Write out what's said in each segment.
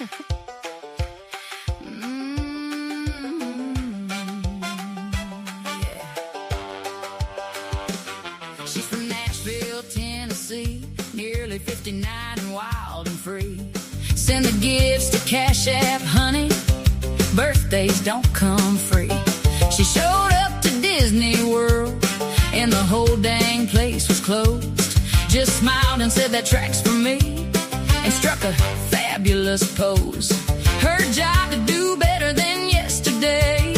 Yeah. She's from Nashville, Tennessee, nearly 59 and wild and free. Send the gifts to Cash App, honey. Birthdays don't come free. She showed up to Disney World and the whole dang place was closed. Just smiled and said that track's for me and struck a fabulous pose. Her job to do better than yesterday.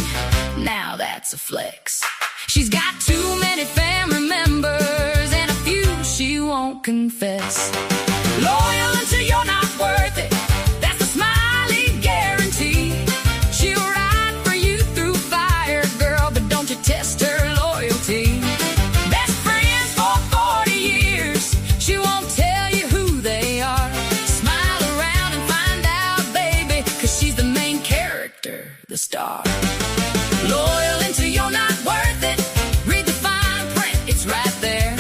Now that's a flex. She's got too many family members and a few she won't confess. Loyal until you're not worth it. That's a Smiley guarantee. She'll ride for you through fire, girl, but don't you test her loyalty. Best friends for 40 years. She won't tell you who they are. Smile around and find out, baby, 'cause she's the main character, the star. Loyal until you're not worth it. Read the fine print, it's right there.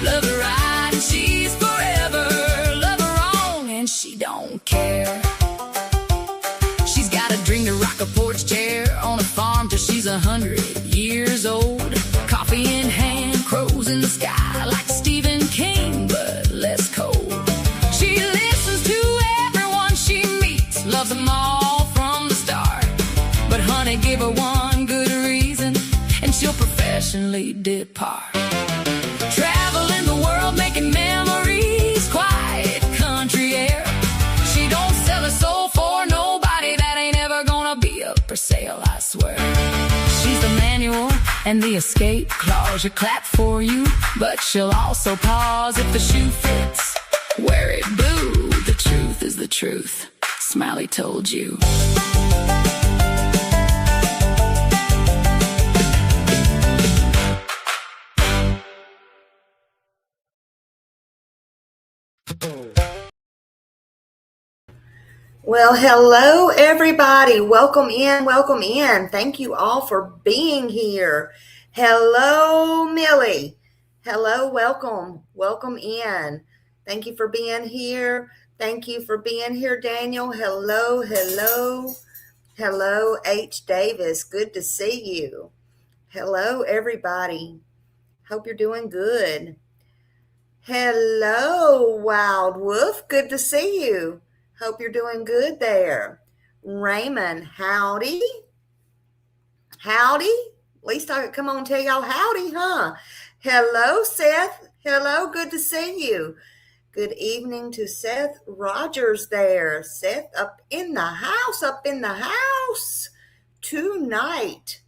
Love her right and she's forever. Love her wrong and she don't care. She's got a dream to rock a porch chair on a farm till she's 100 years old. Coffee in hand, crows in the sky, like Stephen King, but less cold. She listens to everyone she meets, loves them all from the start. But honey, give her one good reason and she'll professionally depart. Traveling the world, making memories, quiet country air. She don't sell her soul for nobody. That ain't ever gonna be up for sale, I swear. She's the manual and the escape clause. She'll clap for you, but she'll also pause if the shoe fits. Wear it, boo. The truth is the truth. Smiley told you. Well, hello, everybody. Welcome in. Welcome in. Thank you all for being here. Hello, Millie. Hello, welcome. Welcome in. Thank you for being here. Thank you for being here, Daniel. Hello, hello. Hello, H. Davis. Good to see you. Hello, everybody. Hope you're doing good. Hello, Wild Wolf. Good to see you. Hope you're doing good there. Raymond, howdy. Howdy. At least I could come on and tell y'all howdy, huh? Hello, Seth. Hello, good to see you. Good evening to Seth Rogers there. Seth up in the house tonight.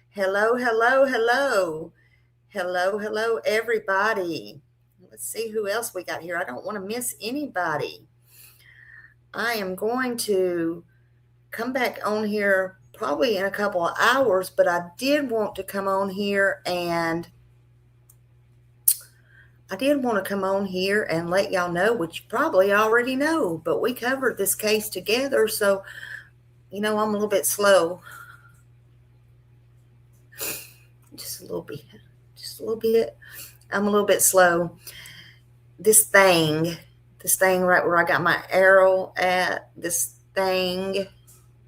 Hello, hello, hello. Hello, hello, everybody. Let's see who else we got here. I don't want to miss anybody. I am going to come back on here probably in a couple of hours, but I did want to come on here and let y'all know, which you probably already know, but we covered this case together, so, I'm a little bit slow. Just a little bit. I'm a little bit slow. This thing right where I got my arrow at, this thing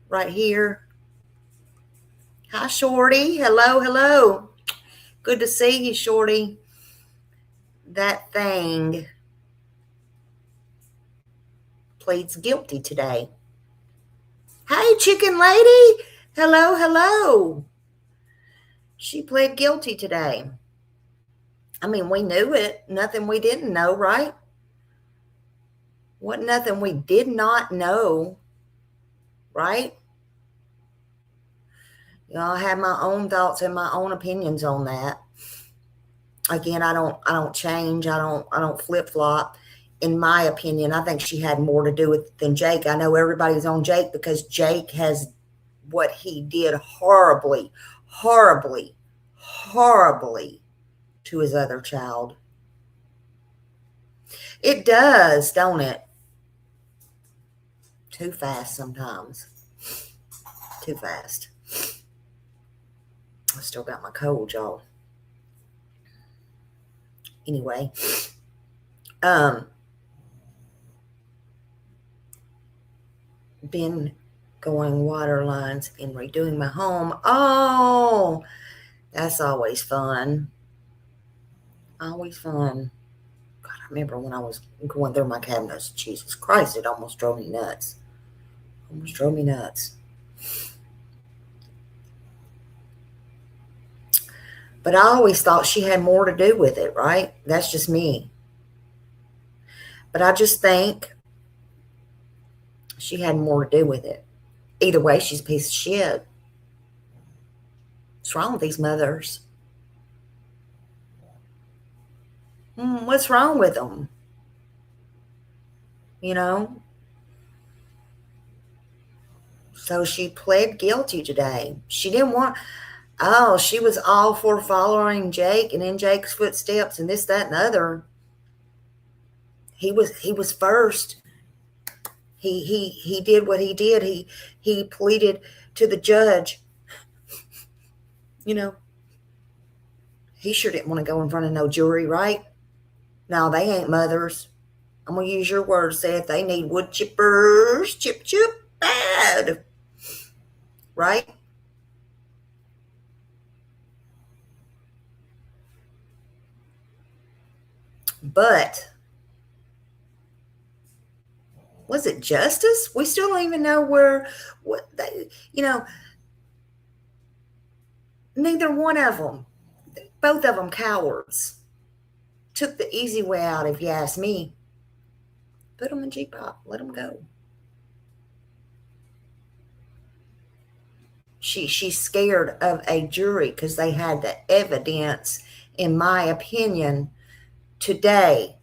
right here. Hi, Shorty. Hello, hello. Good to see you, Shorty. That thing pleads guilty today. Hey, Chicken Lady. Hello, hello. She pled guilty today. I mean, we knew it. Nothing we didn't know, right? What nothing we did not know, right? I have my own thoughts and my own opinions on that. Again, I don't change. I don't flip-flop. In my opinion, I think she had more to do with it than Jake. I know everybody's on Jake because Jake has what he did horribly, horribly, horribly to his other child. It does, don't it? Too fast sometimes. Too fast. I still got my cold, y'all. Anyway, been going water lines and redoing my home. Oh, that's always fun. Always fun. God, I remember when I was going through my cabinets. Jesus Christ, it almost drove me nuts. Almost drove me nuts. But I always thought she had more to do with it, right? That's just me. But I just think she had more to do with it. Either way, she's a piece of shit. What's wrong with these mothers? What's wrong with them? You know? So she pled guilty today. She didn't want... Oh, she was all for following Jake and in Jake's footsteps and this, that, and the other. He was first. He did what he did. He pleaded to the judge. You know, he sure didn't want to go in front of no jury, right? No, they ain't mothers. I'm gonna use your words. Say if they need wood chippers, chip bad, right? But was it justice? We still don't even know what they, neither one of them, both of them cowards, took the easy way out, if you ask me. Put them in G-pop, let them go. She's scared of a jury because they had the evidence, in my opinion, today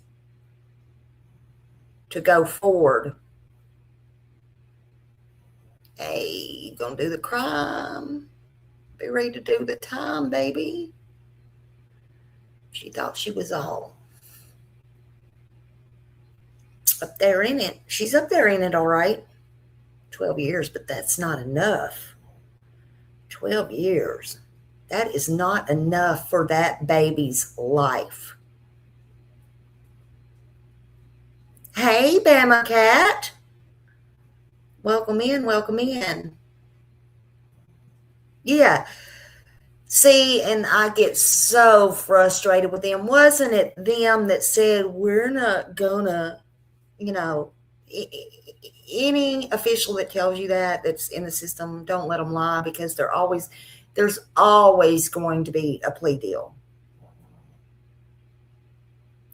to go forward. Hey, you gonna do the crime? Be ready to do the time, baby. She thought she was all up there in it. She's up there in it, all right. 12 years, but that's not enough. 12 years. That is not enough for that baby's life. Hey, Bama Cat. Welcome in, welcome in. Yeah. See, and I get so frustrated with them. Wasn't it them that said, we're not gonna, any official that tells you that's in the system, don't let them lie, because there's always going to be a plea deal.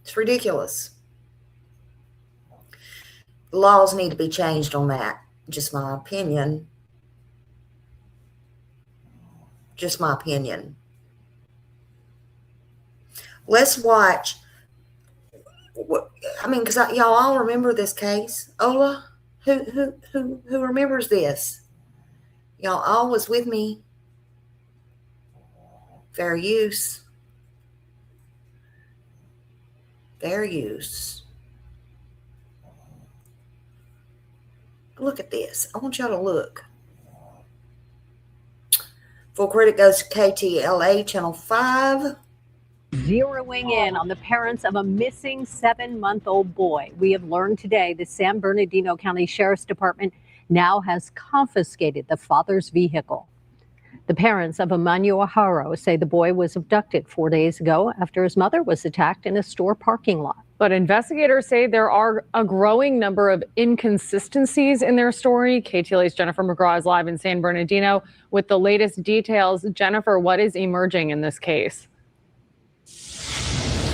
It's ridiculous. Laws need to be changed on that. Just my opinion. Just my opinion. Let's watch. Because y'all all remember this case. Ola, who remembers this? Y'all all was with me. Fair use. Fair use. Look at this. I want y'all to look. Full credit goes to KTLA Channel 5. Zeroing in on the parents of a missing 7-month-old boy. We have learned today the San Bernardino County Sheriff's Department now has confiscated the father's vehicle. The parents of Emmanuel Haro say the boy was abducted 4 days ago after his mother was attacked in a store parking lot. But investigators say there are a growing number of inconsistencies in their story. KTLA's Jennifer McGraw is live in San Bernardino with the latest details. Jennifer, what is emerging in this case?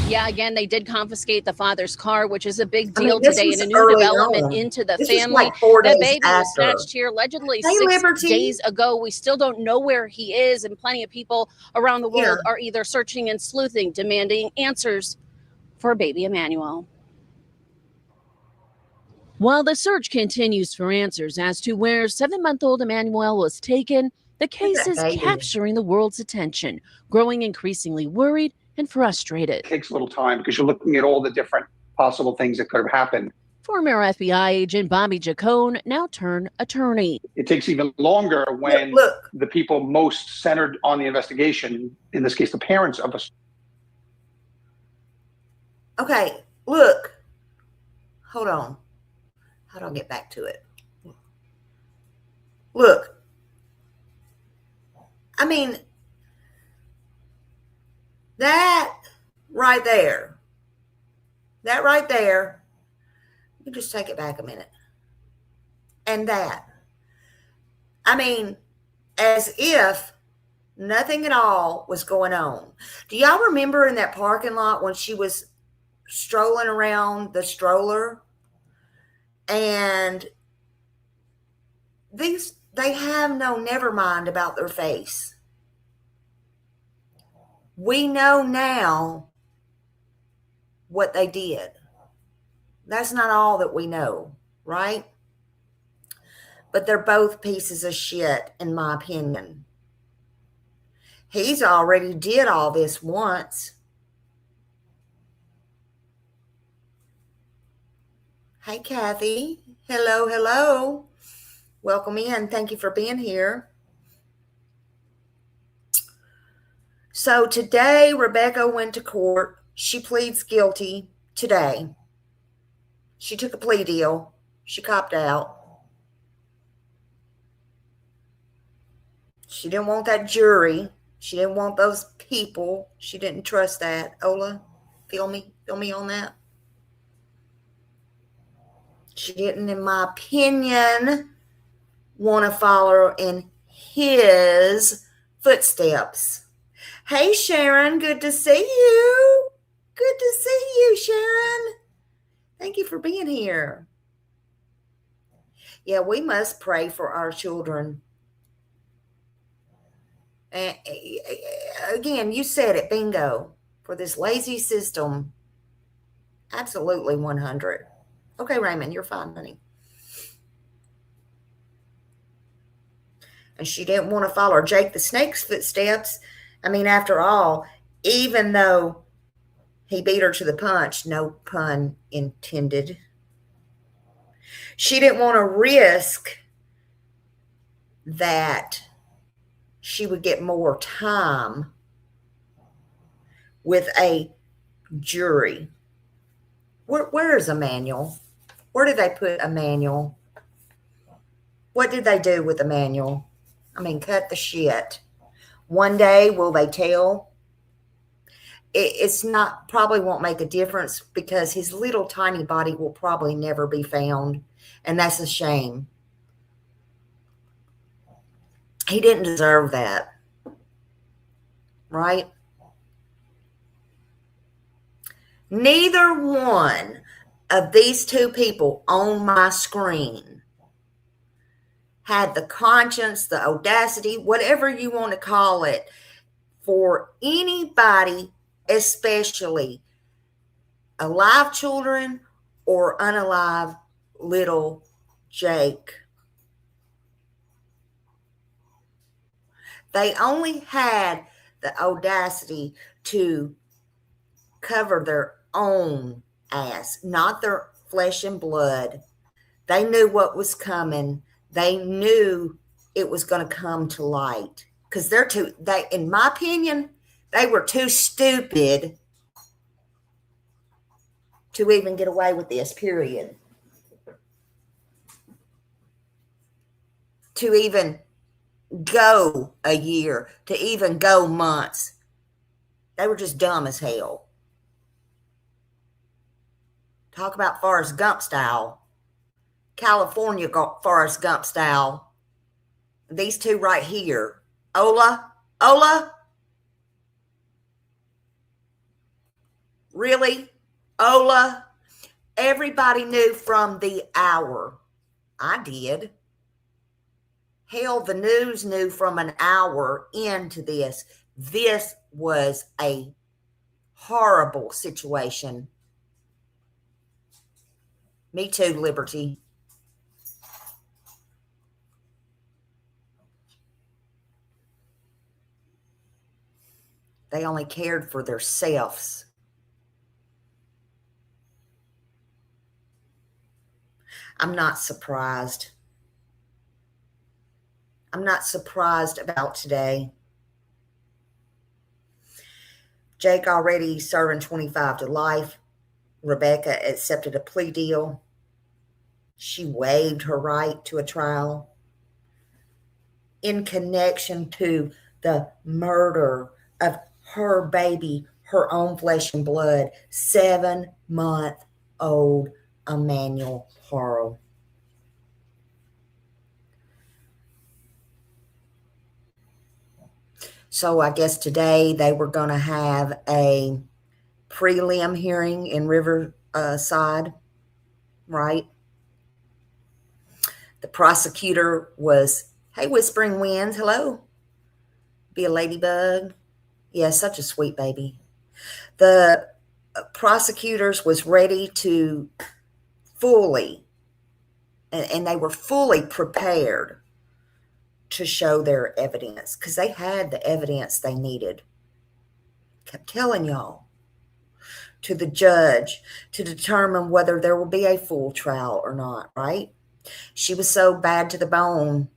Yeah, again, they did confiscate the father's car, which is a big deal today, and a new development into the family. Like 4 days the baby after. was snatched here allegedly Hey, 6 Liberty. days ago. We still don't know where he is, and plenty of people around the world are either searching and sleuthing, demanding answers for baby Emmanuel. While the search continues for answers as to where 7-month-old Emmanuel was taken, the case is capturing the world's attention, growing increasingly worried and frustrated. It takes a little time because you're looking at all the different possible things that could have happened. Former FBI agent Bobby Jacone now turned attorney. It takes even longer when the people most centered on the investigation, in this case, the parents of us. Okay, look. Hold on. How do I get back to it? mean, that right there, you just take it back a minute. And that, I mean, as if nothing at all was going on. Do y'all remember in that parking lot when she was strolling around the stroller? And they have no never mind about their face. We know now what they did. That's not all that we know, right? But they're both pieces of shit, in my opinion. He's already did all this once. Hey, Kathy. Hello, hello. Welcome in. Thank you for being here. So today, Rebecca went to court. She pleads guilty today. She took a plea deal. She copped out. She didn't want that jury. She didn't want those people. She didn't trust that. Ola, feel me on that. She didn't, in my opinion, want to follow in his footsteps. Hey, Sharon, good to see you. Good to see you, Sharon. Thank you for being here. Yeah, we must pray for our children. And again, you said it, bingo, for this lazy system. Absolutely 100. Okay, Raymond, you're fine, honey. And she didn't want to follow Jake the Snake's footsteps. I mean, after all, even though he beat her to the punch, no pun intended, she didn't want to risk that she would get more time with a jury. Where is a manual? Where did they put a manual? What did they do with the manual? I mean, cut the shit. One day, will they tell? It's not, probably won't make a difference because his little tiny body will probably never be found. And that's a shame. He didn't deserve that. Right? Neither one of these two people on my screen had the conscience, the audacity, whatever you want to call it, for anybody, especially alive children or unalive little Jake. They only had the audacity to cover their own ass, not their flesh and blood. They knew what was coming. They knew it was going to come to light because in my opinion, they were too stupid to even get away with this, period. To even go a year, to even go months. They were just dumb as hell. Talk about Forrest Gump style. California Forrest Gump style. These two right here. Ola? Really? Ola? Everybody knew from the hour. I did. Hell, the news knew from an hour into this. This was a horrible situation. Me too, Liberty. They only cared for themselves. I'm not surprised. I'm not surprised about today. Jake already serving 25 to life. Rebecca accepted a plea deal. She waived her right to a trial in connection to the murder of her baby, her own flesh and blood, 7-month-old Emmanuel Pearl. So I guess today they were going to have a prelim hearing in Riverside, right? The prosecutor was, hey, Whispering Winds, hello. Be a ladybug. Yeah, such a sweet baby. The prosecutors was ready to fully, and they were fully prepared to show their evidence because they had the evidence they needed. Kept telling y'all, to the judge to determine whether there will be a full trial or not, right? She was so bad to the bone.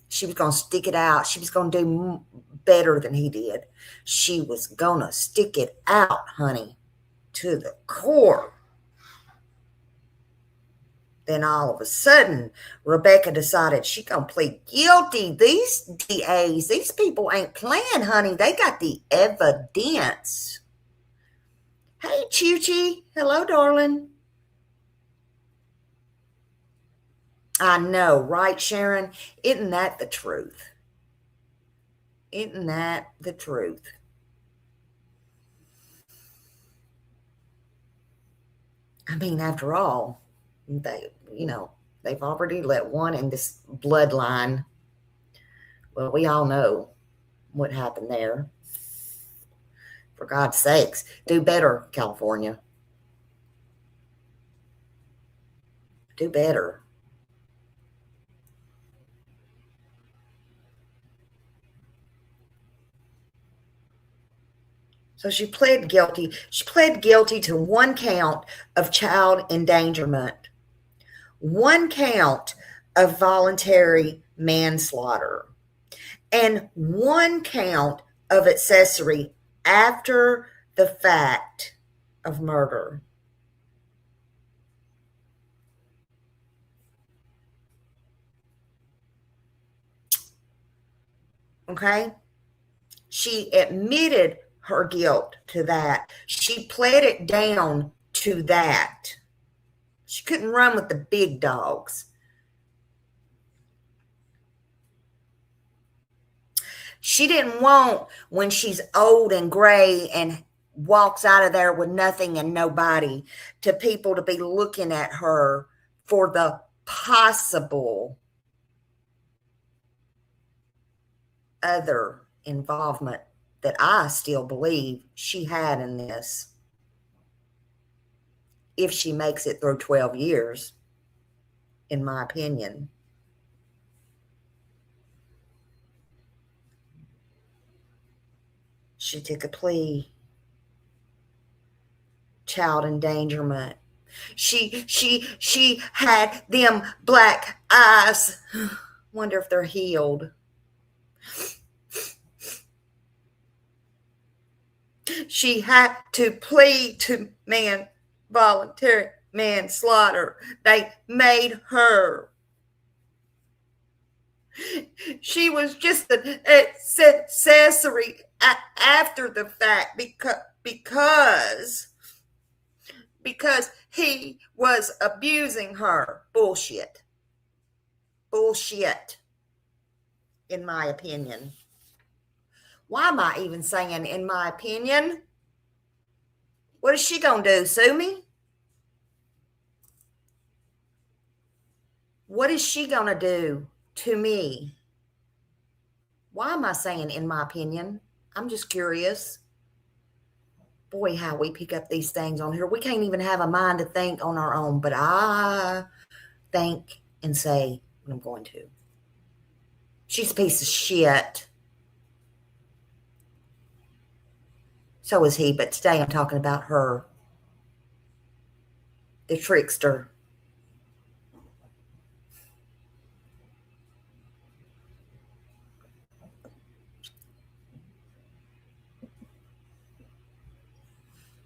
She was going to stick it out. She was going to do better than he did. She was going to stick it out, honey, to the core. Then all of a sudden, Rebecca decided she's going to plead guilty. These DAs, these people ain't playing, honey. They got the evidence. Hey, Chuchi. Hello, darling. I know, right, Sharon? Isn't that the truth? Isn't that the truth? I mean, after all, they've already let one in this bloodline. Well, we all know what happened there. For God's sakes, do better, California. Do better. So she pled guilty. She pled guilty to 1 count of child endangerment, 1 count of voluntary manslaughter, and 1 count of accessory after the fact of murder. Okay? She admitted her guilt to that. She pled it down to that. She couldn't run with the big dogs. She didn't want, when she's old and gray and walks out of there with nothing and nobody, to people to be looking at her for the possible other involvement that I still believe she had in this, if she makes it through 12 years, in my opinion. She took a plea. Child endangerment. She had them black eyes. Wonder if they're healed. She had to plead to voluntary manslaughter. They made her. She was just an accessory after the fact because he was abusing her. Bullshit, in my opinion. Why am I even saying in my opinion? What is she going to do, sue me? What is she going to do to me? Why am I saying in my opinion? I'm just curious. Boy, how we pick up these things on here. We can't even have a mind to think on our own, but I think and say what I'm going to. She's a piece of shit. So is he, but today I'm talking about her. The trickster.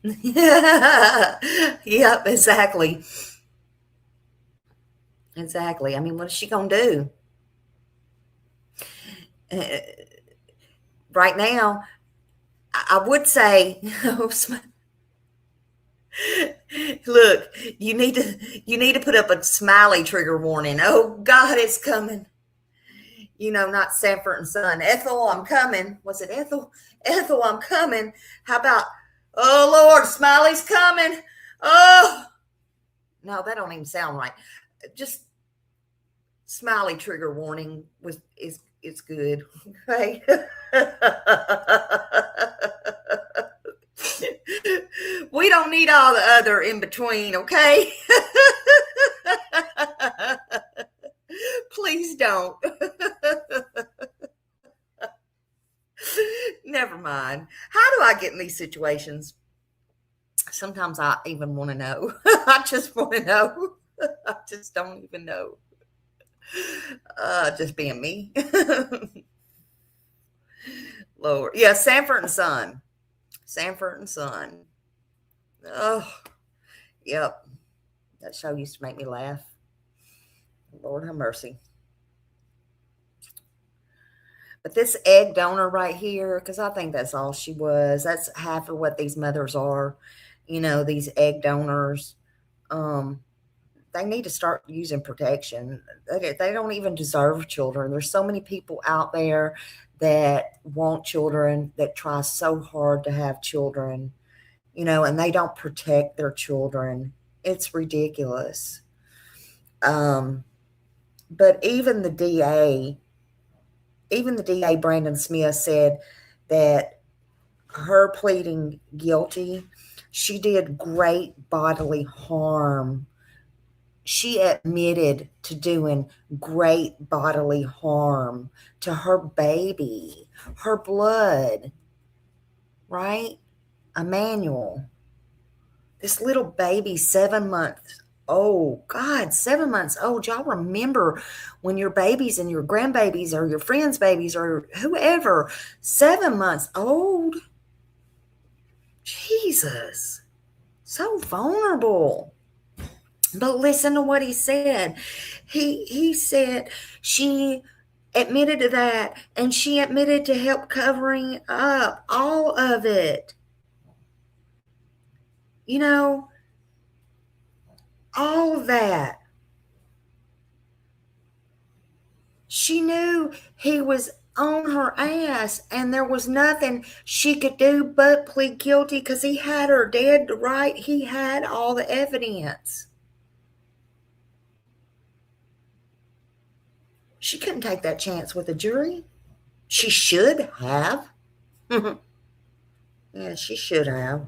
Yep, exactly. Exactly. I mean, what is she going to do? right now, I would say, look, you need to put up a smiley trigger warning. Oh God, it's coming. Not Sanford and Son. Ethel, I'm coming. Was it Ethel? Ethel, I'm coming. How about, oh Lord, Smiley's coming. Oh, no, that don't even sound right. Just smiley trigger warning is good. Okay. We don't need all the other in between, okay? Please don't. Never mind. How do I get in these situations? Sometimes I even want to know. I just want to know. I just don't even know. Just being me. Lord. Yeah, Sanford and Son. Sanford and Son. Oh, yep. That show used to make me laugh. Lord have mercy. But this egg donor right here, because I think that's all she was. That's half of what these mothers are. These egg donors. They need to start using protection. They don't even deserve children. There's so many people out there that want children, that try so hard to have children, and they don't protect their children. It's ridiculous. But even the DA, Brandon Smith, said that her pleading guilty, she did great bodily harm. She admitted to doing great bodily harm to her baby, her blood, right? Emmanuel, this little baby, 7 months old. God, 7 months old. Y'all remember when your babies and your grandbabies or your friends' babies or whoever, 7 months old? Jesus, so vulnerable. But listen to what he said. He said she admitted to that, and she admitted to help covering up all of it. All of that. She knew he was on her ass, and there was nothing she could do but plead guilty because he had her dead to right. He had all the evidence. She couldn't take that chance with a jury. She should have. Yeah, she should have.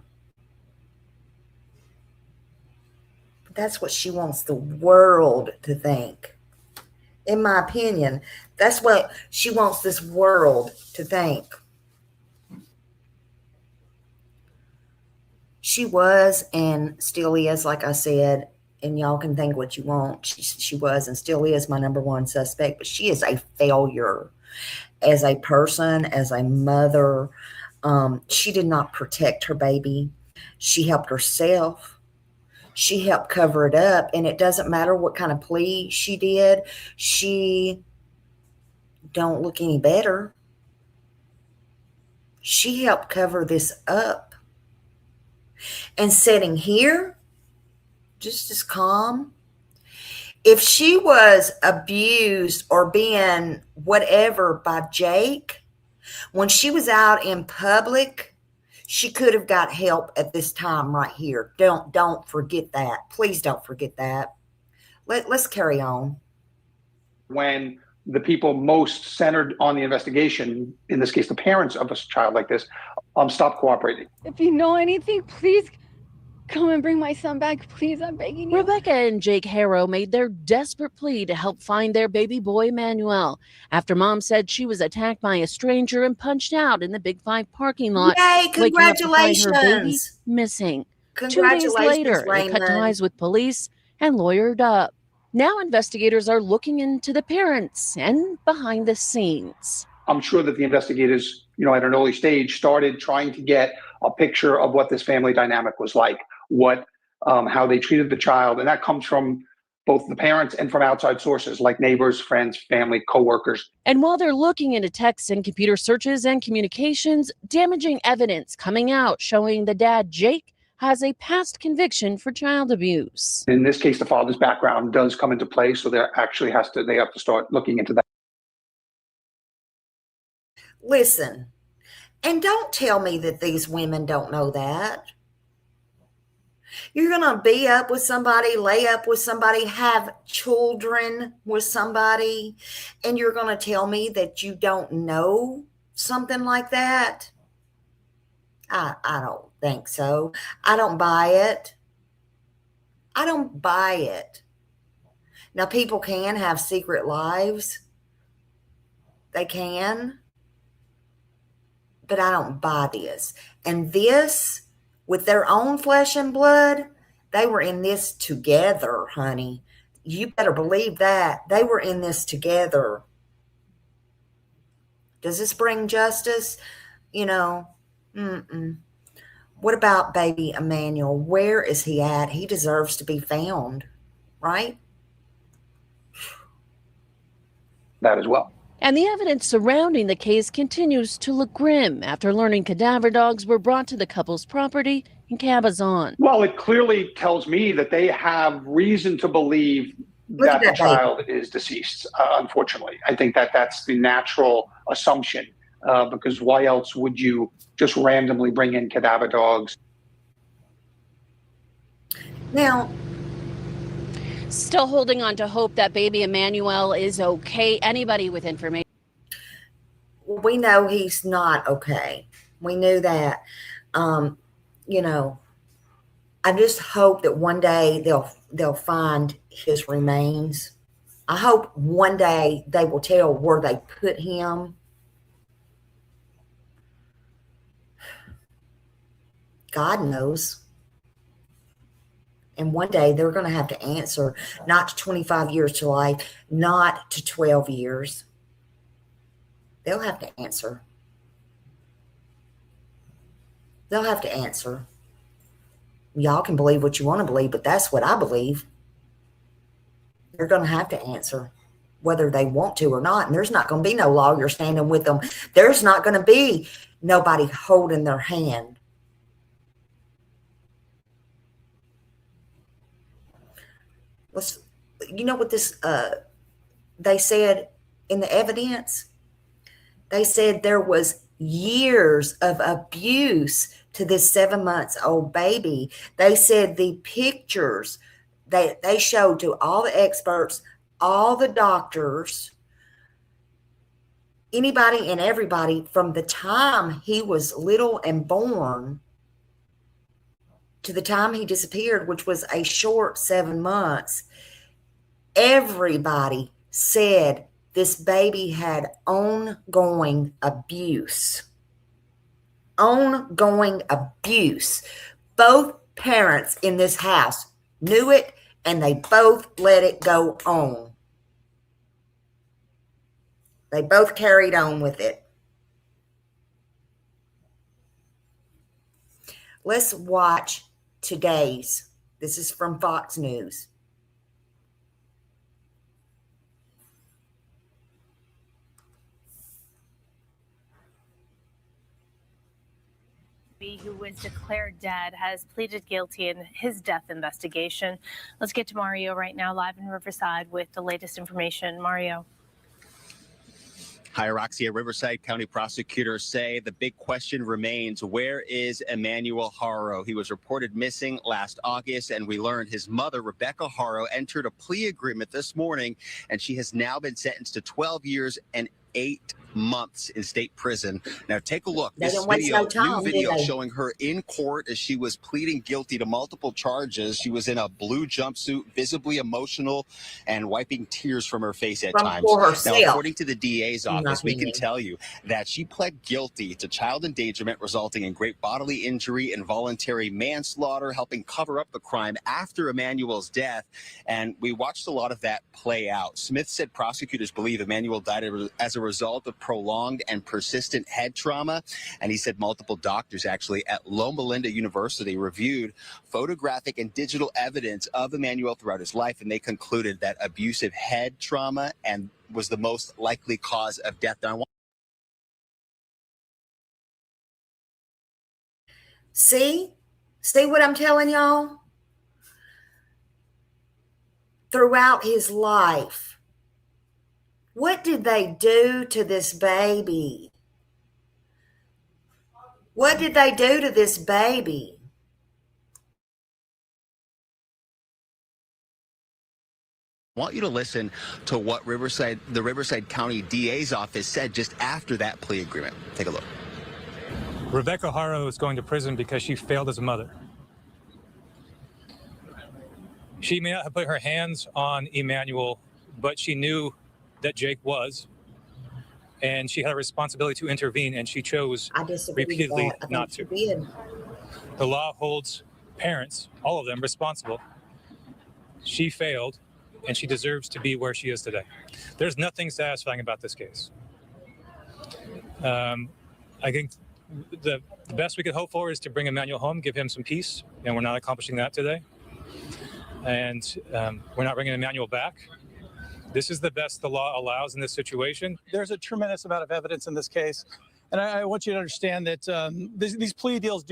But that's what she wants the world to think. In my opinion, that's what she wants this world to think. She was and still is, like I said, and y'all can think what you want. She was and still is my number one suspect, but she is a failure as a person, as a mother. She did not protect her baby. She helped herself. She helped cover it up, and it doesn't matter what kind of plea she did. She don't look any better. She helped cover this up. And sitting here, just as calm. If she was abused or being whatever by Jake, when she was out in public, she could have got help at this time right here. Don't forget that. Please don't forget that. Let's carry on. When the people most centered on the investigation, in this case, the parents of a child like this, stop cooperating. If you know anything, please come and bring my son back, please. I'm begging you. Rebecca and Jake Harrow made their desperate plea to help find their baby boy, Emmanuel, after mom said she was attacked by a stranger and punched out in the Big 5 parking lot. Yay, congratulations. Her baby missing. 2 days later, they cut ties with police and lawyered up. Now investigators are looking into the parents and behind the scenes. I'm sure that the investigators, at an early stage started trying to get a picture of what this family dynamic was like, how they treated the child. And that comes from both the parents and from outside sources like neighbors, friends, family, coworkers. And while they're looking into texts and computer searches and communications, damaging evidence coming out showing the dad, Jake, has a past conviction for child abuse. In this case, the father's background does come into play, so they have to start looking into that. Listen, and don't tell me that these women don't know that. You're going to be up with somebody, lay up with somebody, have children with somebody, and you're going to tell me that you don't know something like that? I don't think so. I don't buy it. I don't buy it. Now, people can have secret lives. They can. But I don't buy this. And this, with their own flesh and blood, they were in this together, honey. You better believe that. They were in this together. Does this bring justice? You know, What about baby Emmanuel? Where is he at? He deserves to be found, right? That as well. And the evidence surrounding the case continues to look grim after learning cadaver dogs were brought to the couple's property in Cabazon. Well, it clearly tells me that they have reason to believe that the child is deceased, unfortunately. I think that that's the natural assumption, because why else would you just randomly bring in cadaver dogs? Now, still holding on to hope that baby Emmanuel is okay. Anybody with information? We know he's not okay. We knew that. You know, I just hope that one day they'll find his remains. I hope one day they will tell where they put him. God knows. And one day they're going to have to answer, not to 25 years to life, not to 12 years. They'll have to answer. They'll have to answer. Y'all can believe what you want to believe, but that's what I believe. They're going to have to answer, whether they want to or not. And there's not going to be no lawyer standing with them. There's not going to be nobody holding their hand. You know what this, they said in the evidence? They said there was years of abuse to this 7-month-old baby. They said the pictures that they showed to all the experts, all the doctors, anybody and everybody from the time he was little and born to the time he disappeared, which was a short 7 months, everybody said this baby had ongoing abuse. Ongoing abuse. Both parents in this house knew it, and they both let it go on. They both carried on with it. Let's watch today's. This is from Fox News. Who was declared dead has pleaded guilty in his death investigation. Let's get to Mario right now, live in Riverside with the latest information. Mario. Hi, Roxy. Riverside County prosecutors say the big question remains, where is Emmanuel Haro? He was reported missing last August, and we learned his mother, Rebecca Haro, entered a plea agreement this morning, and she has now been sentenced to 12 years and 8 months in state prison. Now take a look. This video, new video showing her in court as she was pleading guilty to multiple charges. She was in a blue jumpsuit, visibly emotional and wiping tears from her face at times. Now, according to the DA's office, we can tell you that she pled guilty to child endangerment resulting in great bodily injury, involuntary manslaughter, helping cover up the crime after Emmanuel's death. And we watched a lot of that play out. Smith said prosecutors believe Emmanuel died as a result of prolonged and persistent head trauma. And he said multiple doctors actually at Loma Linda University reviewed photographic and digital evidence of Emmanuel throughout his life, and they concluded that abusive head trauma and was the most likely cause of death. Now, See what I'm telling y'all? Throughout his life, what did they do to this baby? What did they do to this baby? I want you to listen to what the Riverside County DA's office said just after that plea agreement. Take a look. Rebecca Haro is going to prison because she failed as a mother. She may not have put her hands on Emmanuel, but she knew that Jake was, and she had a responsibility to intervene, and she chose repeatedly not to. The law holds parents, all of them, responsible. She failed, and she deserves to be where she is today. There's nothing satisfying about this case. I think the best we could hope for is to bring Emmanuel home, give him some peace, and we're not accomplishing that today. And we're not bringing Emmanuel back. This is the best the law allows in this situation. There's a tremendous amount of evidence in this case. And I want you to understand that these plea deals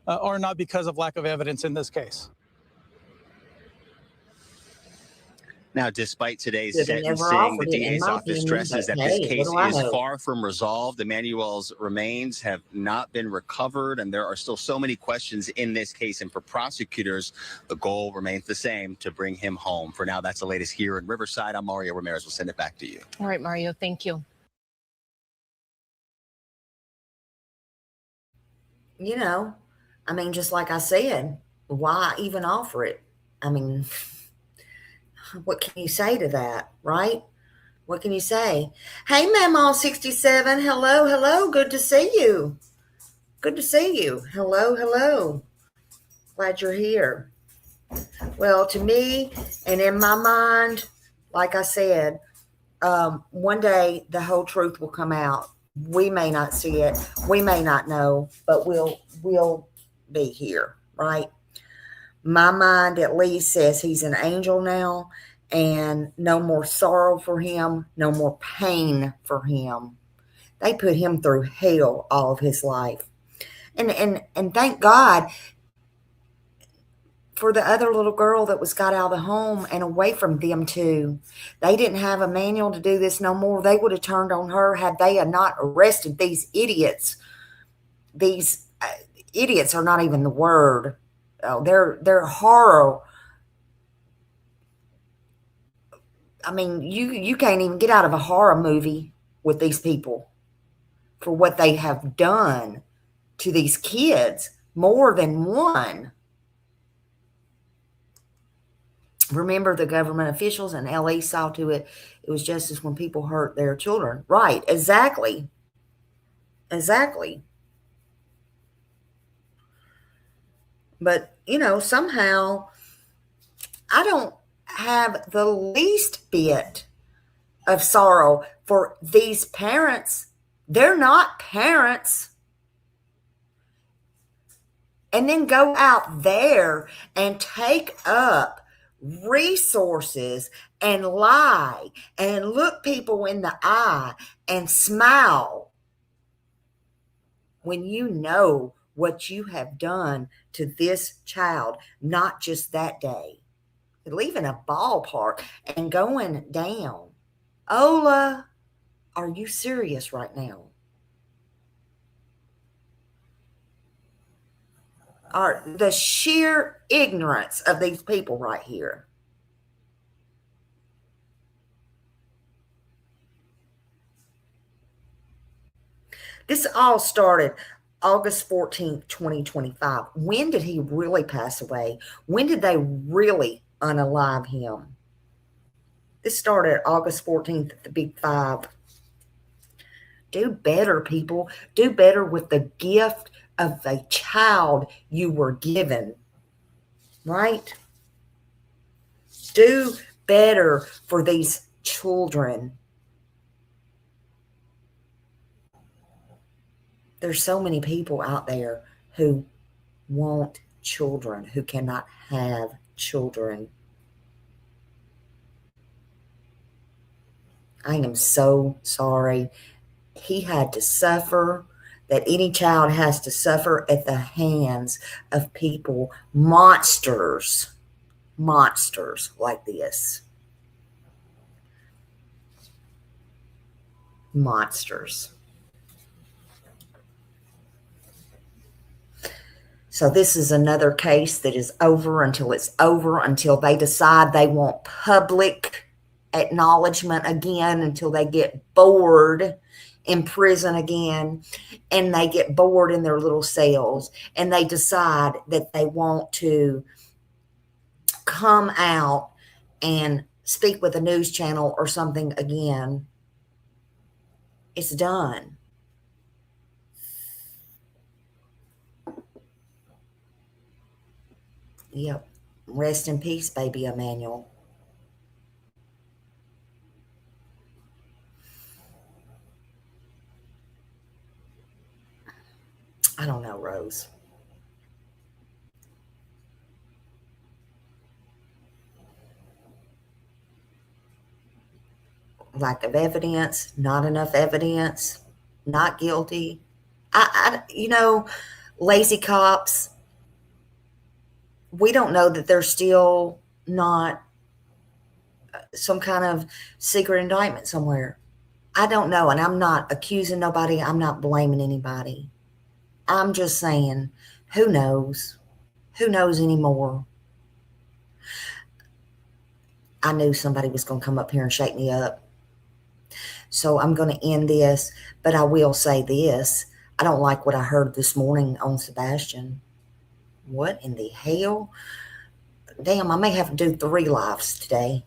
are not because of lack of evidence in this case. Now, despite today's sentencing, the DA's office stresses that this case is far from resolved. Emmanuel's remains have not been recovered, and there are still so many questions in this case. And for prosecutors, the goal remains the same, to bring him home. For now, that's the latest here in Riverside. I'm Mario Ramirez. We'll send it back to you. All right, Mario, thank you. You know, I mean, just like I said, why even offer it? I mean, what can you say to that, right? What can you say? Hey, Mamaw67, hello. Good to see you. Good to see you. Hello. Glad you're here. Well, to me, and in my mind, like I said, one day the whole truth will come out. We may not see it. We may not know, but we'll be here, right? My mind at least says he's an angel now, and no more sorrow for him, no more pain for him. They put him through hell all of his life. And thank God for the other little girl that got out of the home and away from them too. They didn't have Emmanuel to do this no more. They would have turned on her had they not arrested these idiots. These idiots are not even the word. They're horror. I mean, you can't even get out of a horror movie with these people for what they have done to these kids, more than one. Remember, the government officials in LA saw to it. It was justice when people hurt their children. Right, exactly. But, somehow I don't have the least bit of sorrow for these parents. They're not parents. And then go out there and take up resources and lie and look people in the eye and smile when you know what you have done to this child, not just that day, leaving a ballpark and going down. Ola, are you serious right now? The sheer ignorance of these people right here. This all started August 14th, 2025. When did he really pass away? When did they really unalive him? This started August 14th at the Big Five. Do better, people. Do better with the gift of a child you were given, right? Do better for these children. There's so many people out there who want children, who cannot have children. I am so sorry. He had to suffer, that any child has to suffer at the hands of people, monsters like this. Monsters. So this is another case that is over until it's over, until they decide they want public acknowledgement again, until they get bored in prison again, and they get bored in their little cells, and they decide that they want to come out and speak with a news channel or something again. It's done. Yep. Rest in peace, baby Emmanuel. I don't know, Rose. Lack of evidence, not enough evidence, not guilty. You know, lazy cops. We don't know that there's still not some kind of secret indictment somewhere. I don't know, and I'm not accusing nobody. I'm not blaming anybody. I'm just saying, who knows? Who knows anymore? I knew somebody was going to come up here and shake me up. So I'm going to end this, but I will say this. I don't like what I heard this morning on Sebastian. What in the hell? Damn, I may have to do 3 lives today.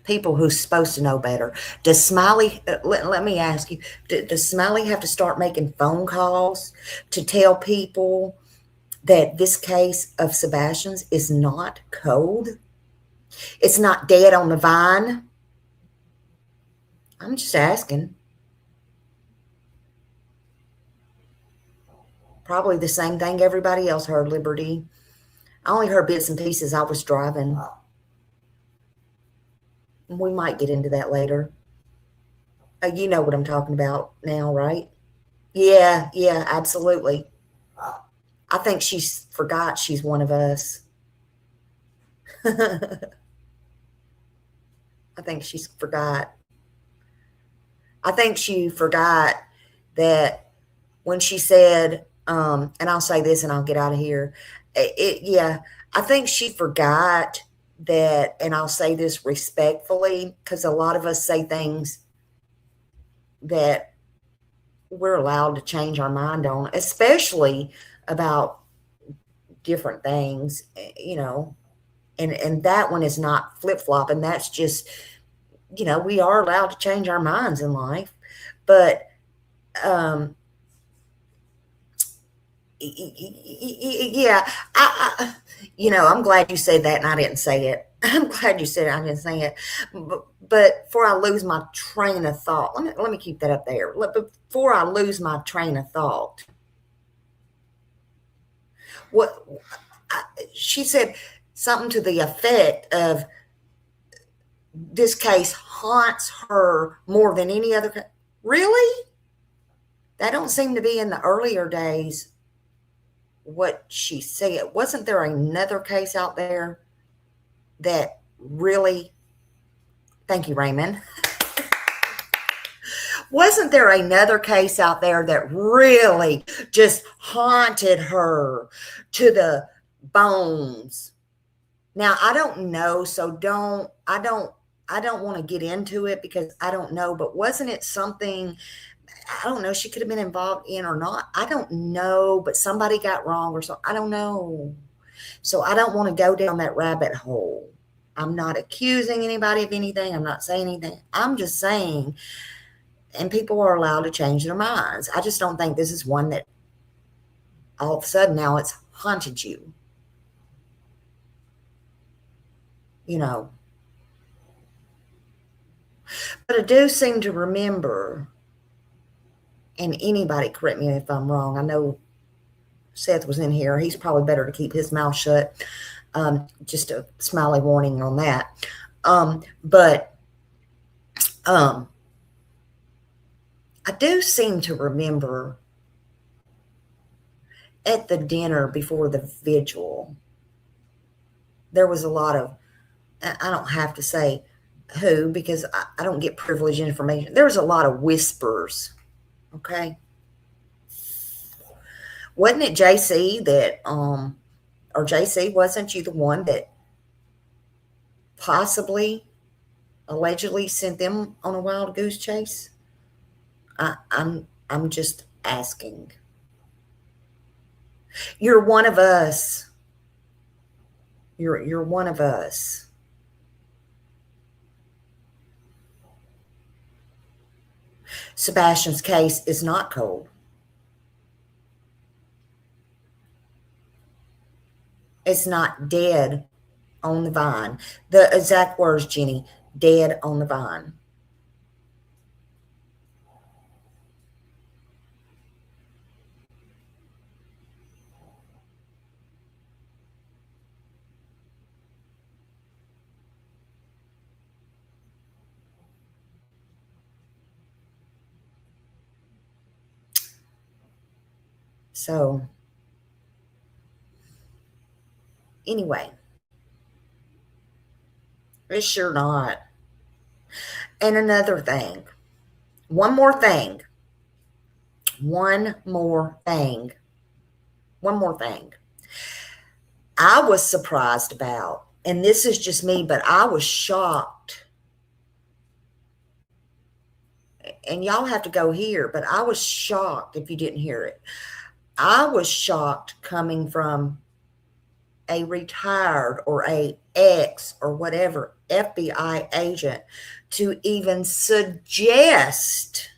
People who's supposed to know better. Does Smiley, let me ask you, does Smiley have to start making phone calls to tell people that this case of Sebastian's is not cold? It's not dead on the vine? I'm just asking. Probably the same thing everybody else heard, Liberty. I only heard bits and pieces. I was driving. We might get into that later. You know what I'm talking about now, right? Yeah, absolutely. I think she forgot she's one of us. I think she forgot. I think she forgot that when she said, and I'll say this and I'll get out of here. I think she forgot that, and I'll say this respectfully, because a lot of us say things that we're allowed to change our mind on, especially about different things, you know, and that one is not flip-flop, and that's just, you know, we are allowed to change our minds in life. But you know, I'm glad you said that and I didn't say it. I'm glad you said it, I didn't say it. But before I lose my train of thought, let me keep that up there. Before I lose my train of thought, she said something to the effect of, this case haunts her more than any other. Really? That don't seem to be in the earlier days what she said. Wasn't there another case out there that really, thank you, Raymond. Wasn't there another case out there that really just haunted her to the bones? Now, I don't know, so I don't want to get into it because I don't know, but wasn't it something, I don't know, she could have been involved in or not. I don't know, but somebody got wrong or something. I don't know. So I don't want to go down that rabbit hole. I'm not accusing anybody of anything. I'm not saying anything. I'm just saying, and people are allowed to change their minds. I just don't think this is one that all of a sudden now it's haunted you. You know. I do seem to remember, and anybody correct me if I'm wrong. I know Seth was in here. He's probably better to keep his mouth shut. Just a smiley warning on that. But I do seem to remember at the dinner before the vigil, there was a lot of, I don't have to say who, because I don't get privileged information. There was a lot of whispers. Okay. Wasn't it JC that, or JC, wasn't you the one that possibly, allegedly sent them on a wild goose chase? I'm just asking. You're one of us. You're one of us. Sebastian's case is not cold. It's not dead on the vine. The exact words, Jenny, dead on the vine. So, anyway, it's sure not. And another thing, one more thing. I was surprised about, and this is just me, but I was shocked. And y'all have to go here, but I was shocked if you didn't hear it. I was shocked coming from a retired or a ex or whatever FBI agent to even suggest.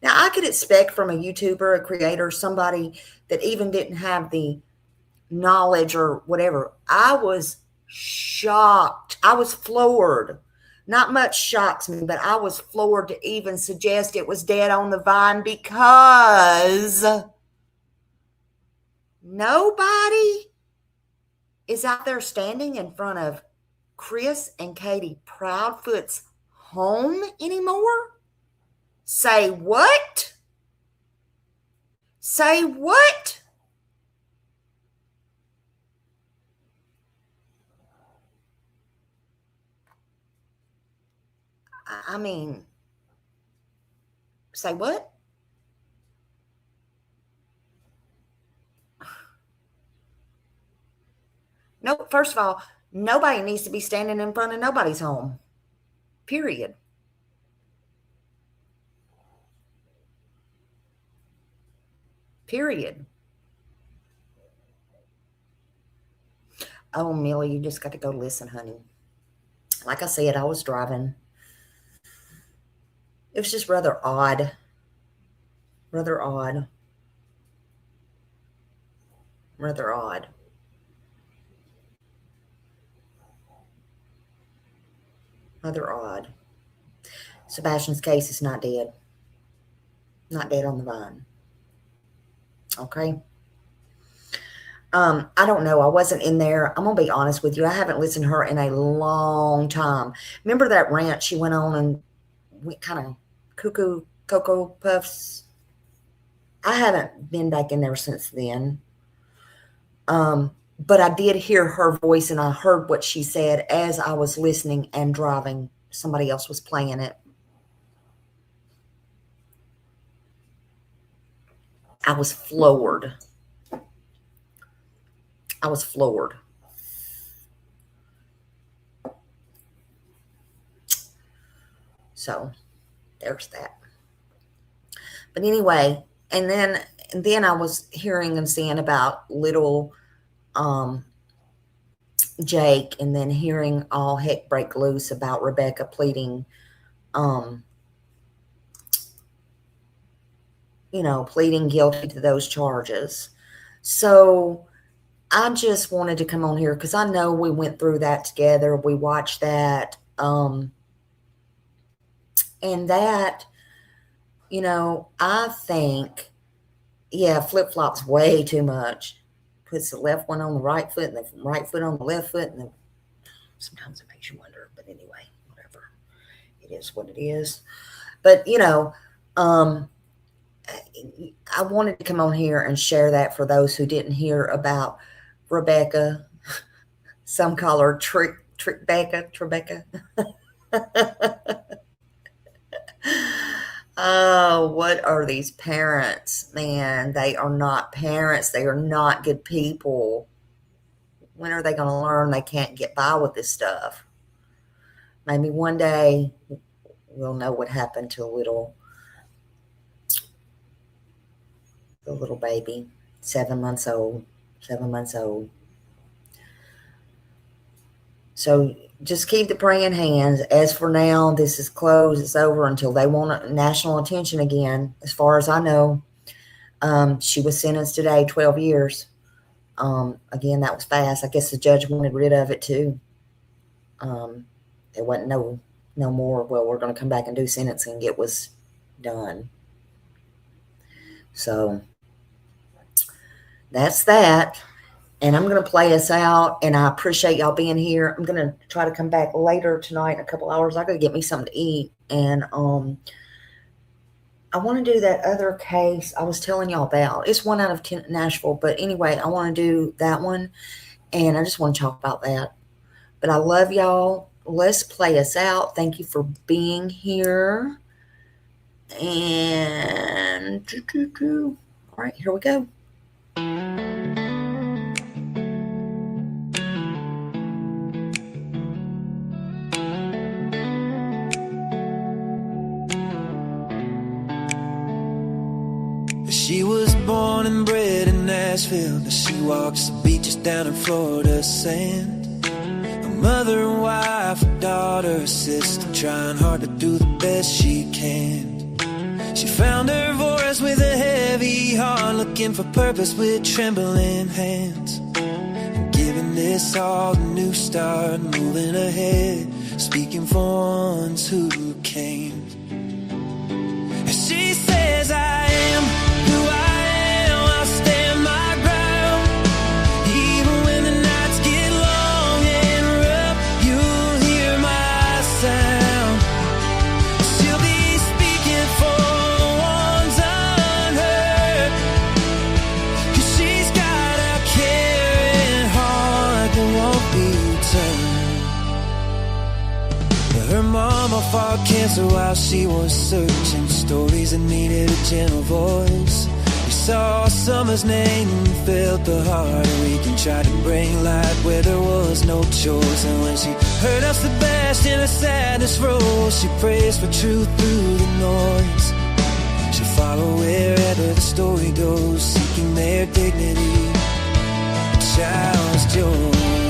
Now, I could expect from a YouTuber, a creator, somebody that even didn't have the knowledge or whatever. I was shocked. I was floored. Not much shocks me, but I was floored to even suggest it was dead on the vine, because nobody is out there standing in front of Chris and Katie Proudfoot's home anymore. Say what? Say what? I mean, say what? No, first of all, nobody needs to be standing in front of nobody's home. Period. Period. Oh, Millie, you just got to go listen, honey. Like I said, I was driving. It was just rather odd. Rather odd. Rather odd. Rather odd. Sebastian's case is not dead. Not dead on the vine. Okay. I don't know. I wasn't in there. I'm going to be honest with you. I haven't listened to her in a long time. Remember that rant she went on and went kind of cuckoo, Cocoa Puffs? I haven't been back in there since then. But I did hear her voice, and I heard what she said as I was listening and driving. Somebody else was playing it. I was floored. I was floored. So there's that. But anyway, and then I was hearing and seeing about little Jake, and then hearing all heck break loose about Rebecca pleading, pleading guilty to those charges. So I just wanted to come on here because I know we went through that together. We watched that. And that, you know, I think, yeah, flip-flops way too much. Puts the left one on the right foot and the right foot on the left foot. And sometimes it makes you wonder. But anyway, whatever. It is what it is. But, you know, I wanted to come on here and share that for those who didn't hear about Rebecca. Some call her Trebecca. Oh, what are these parents? Man, they are not parents. They are not good people. When are they going to learn they can't get by with this stuff? Maybe one day we'll know what happened to the little baby, 7 months old. So just keep the praying hands. As for now, this is closed. It's over until they want national attention again. As far as I know, she was sentenced today, 12 years. Again, that was fast. I guess the judge wanted rid of it too. It wasn't no more. Well, we're going to come back and do sentencing. It was done. So that's that. And I'm going to play us out, and I appreciate y'all being here. I'm going to try to come back later tonight in a couple hours. I got to get me something to eat. And I want to do that other case I was telling y'all about. It's 1 out of 10 Nashville. But anyway, I want to do that one, and I just want to talk about that. But I love y'all. Let's play us out. Thank you for being here. And all right, here we go. She was born and bred in Nashville. Now she walks the beaches down in Florida sand. A mother and wife, a daughter, a sister, trying hard to do the best she can. She found her voice with a heavy heart, looking for purpose with trembling hands. And giving this all a new start, moving ahead, speaking for ones who came. She says, I am who I am, I'll stand my ground. Even when the nights get long and rough, you'll hear my sound. She'll be speaking for the ones unheard, 'cause she's got a caring heart that won't be turned. Her mama fought cancer while she was searching, stories that needed a gentle voice. We saw summer's name and felt the heart ache and tried to bring light where there was no choice. And when she heard us Sebastian in a sadness rose, she prays for truth through the noise. She'll follow wherever the story goes, seeking their dignity, a child's joy.